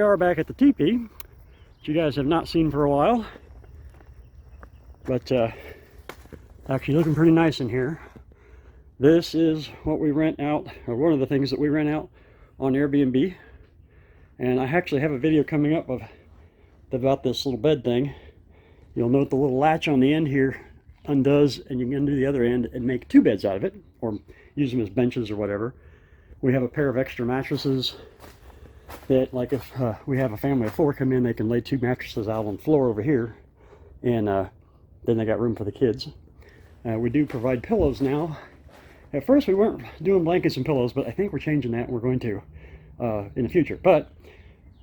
are back at the Tipi, which you guys have not seen for a while. But actually looking pretty nice in here. This is what we rent out, or one of the things that we rent out on Airbnb. And I actually have a video coming up about this little bed thing. You'll note the little latch on the end here undoes, and you can undo the other end and make two beds out of it, or use them as benches or whatever. We have a pair of extra mattresses that, like, if we have a family of 4 come in, they can lay 2 mattresses out on the floor over here, and then they got room for the kids. We do provide pillows now. At first we weren't doing blankets and pillows, but I think we're changing that, and we're going to in the future, but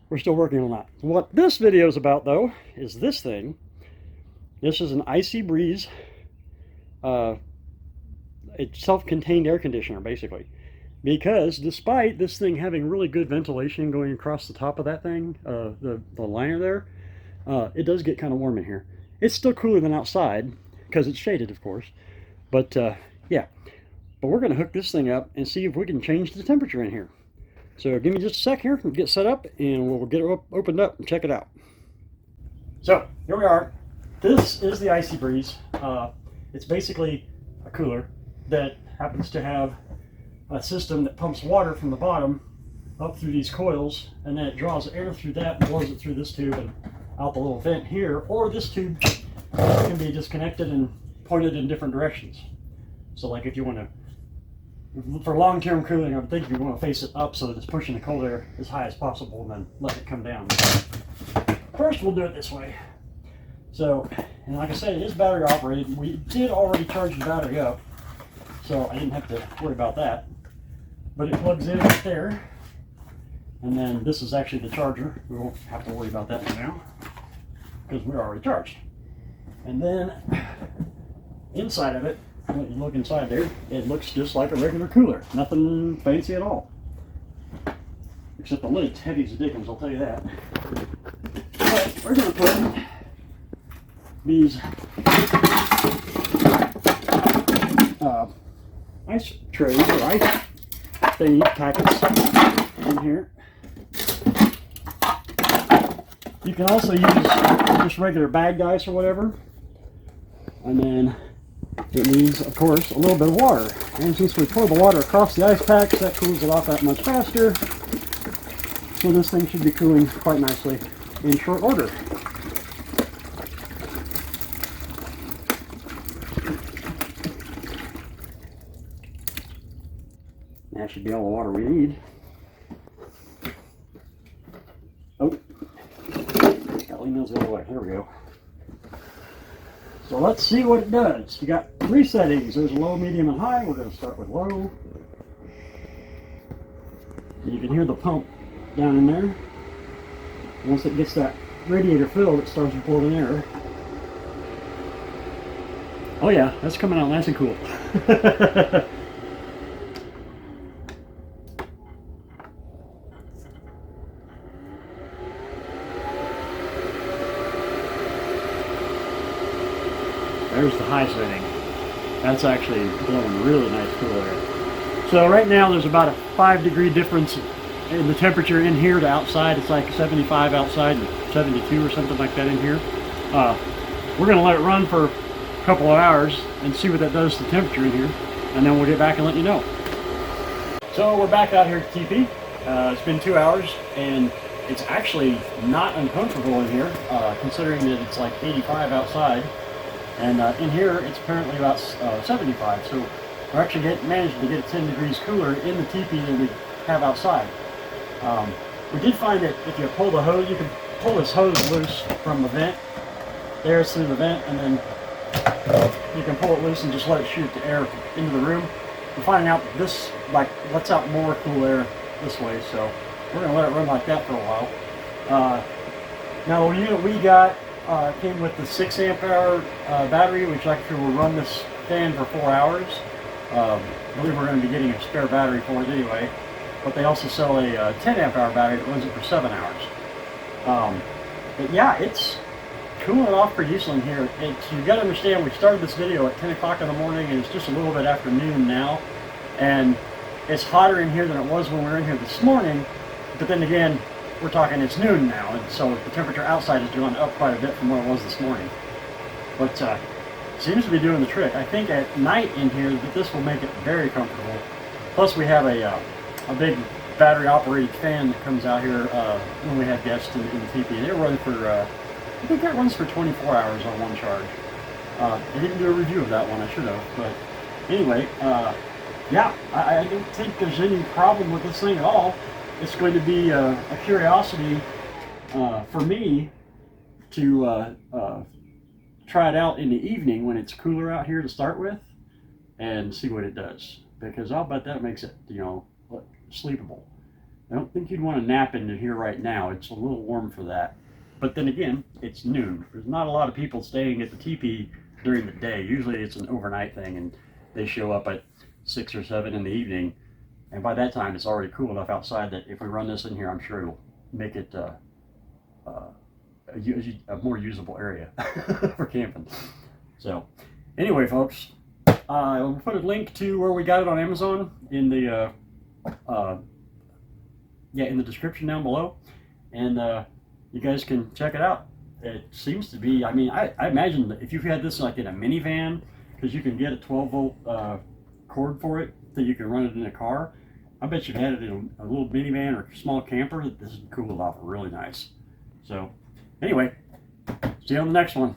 we're still working on that. What this video is about, though, is this thing. This is an Icy Breeze. It's self-contained air conditioner, basically, because despite this thing having really good ventilation going across the top of that thing, the liner there, it does get kind of warm in here. It's still cooler than outside because it's shaded, of course, but yeah. But we're going to hook this thing up and see if we can change the temperature in here. So give me just a sec here and get set up, and we'll get it opened up and check it out. So here we are. This is the Icy Breeze. It's basically a cooler that happens to have a system that pumps water from the bottom up through these coils, and then it draws air through that and blows it through this tube and out the little vent here, or this tube can be disconnected and pointed in different directions. So like if you want to, for long-term cooling, I would think you want to face it up so that it's pushing the cold air as high as possible and then let it come down. First we'll do it this way. So, and like I said, it is battery operated. We did already charge the battery up, so I didn't have to worry about that. But it plugs in right there, and then this is actually the charger. We won't have to worry about that for now, because we're already charged. And then, inside of it, when you look inside there, it looks just like a regular cooler. Nothing fancy at all. Except the lid's heavy as a dickens, I'll tell you that. But we're going to put these ice trays, or ice thingy packets in here. You can also use just regular bagged ice or whatever. And then it needs, of course, a little bit of water. And since we pour the water across the ice packs, that cools it off that much faster. So this thing should be cooling quite nicely in short order. That should be all the water we need. Oh, got windmills the other way. There we go. So let's see what it does. You got 3 settings. There's low, medium, and high. We're going to start with low. And you can hear the pump down in there. Once it gets that radiator filled, it starts blowing air. Oh yeah, that's coming out nice and cool. There's the high setting. That's actually blowing really nice cool air. So right now there's about a 5-degree difference in the temperature in here to outside. It's like 75 outside and 72 or something like that in here. We're going to let it run for a couple of hours and see what that does to the temperature in here, and then we'll get back and let you know. So we're back out here at Tipi. It's been 2 hours, and it's actually not uncomfortable in here, considering that it's like 85 outside. And in here, it's apparently about 75, so we're actually managed to get it 10 degrees cooler in the teepee than we have outside. We did find that if you pull the hose, you can pull this hose loose from the vent. There's through the vent, and then you can pull it loose and just let it shoot the air into the room. We're finding out that this lets out more cool air this way, so we're going to let it run like that for a while. Now the unit we got came with the 6 amp hour battery, which actually will run this fan for 4 hours. I believe we're going to be getting a spare battery for it anyway, but they also sell a 10 amp hour battery that runs it for 7 hours. But yeah, it's cooling off pretty decently here. You got to understand, we started this video at 10 o'clock in the morning, and it's just a little bit after noon now, and it's hotter in here than it was when we were in here this morning. But then again, we're talking it's noon now, and so the temperature outside has gone up quite a bit from where it was this morning. But seems to be doing the trick. I think at night in here that this will make it very comfortable. Plus we have a big battery operated fan that comes out here when we have guests in the teepee. They run for, I think that runs for 24 hours on one charge. I didn't do a review of that one, I should have, but anyway, yeah, I don't think there's any problem with this thing at all. It's going to be a curiosity for me to try it out in the evening when it's cooler out here to start with and see what it does, because I'll bet that makes it, you know, sleepable. I don't think you'd want to nap into here right now. It's a little warm for that. But then again, it's noon. There's not a lot of people staying at the teepee during the day. Usually it's an overnight thing and they show up at 6 or 7 in the evening, and by that time it's already cool enough outside that if we run this in here, I'm sure it'll make it a more usable area for camping. So anyway, folks, I'll put a link to where we got it on Amazon in the in the description down below, and you guys can check it out. It seems to be, I mean, I imagine that if you've had this like in a minivan, because you can get a 12-volt cord for it, that you can run it in a car. I bet you've had it in a little minivan or small camper. This is cool off, really nice. So anyway, see you on the next one.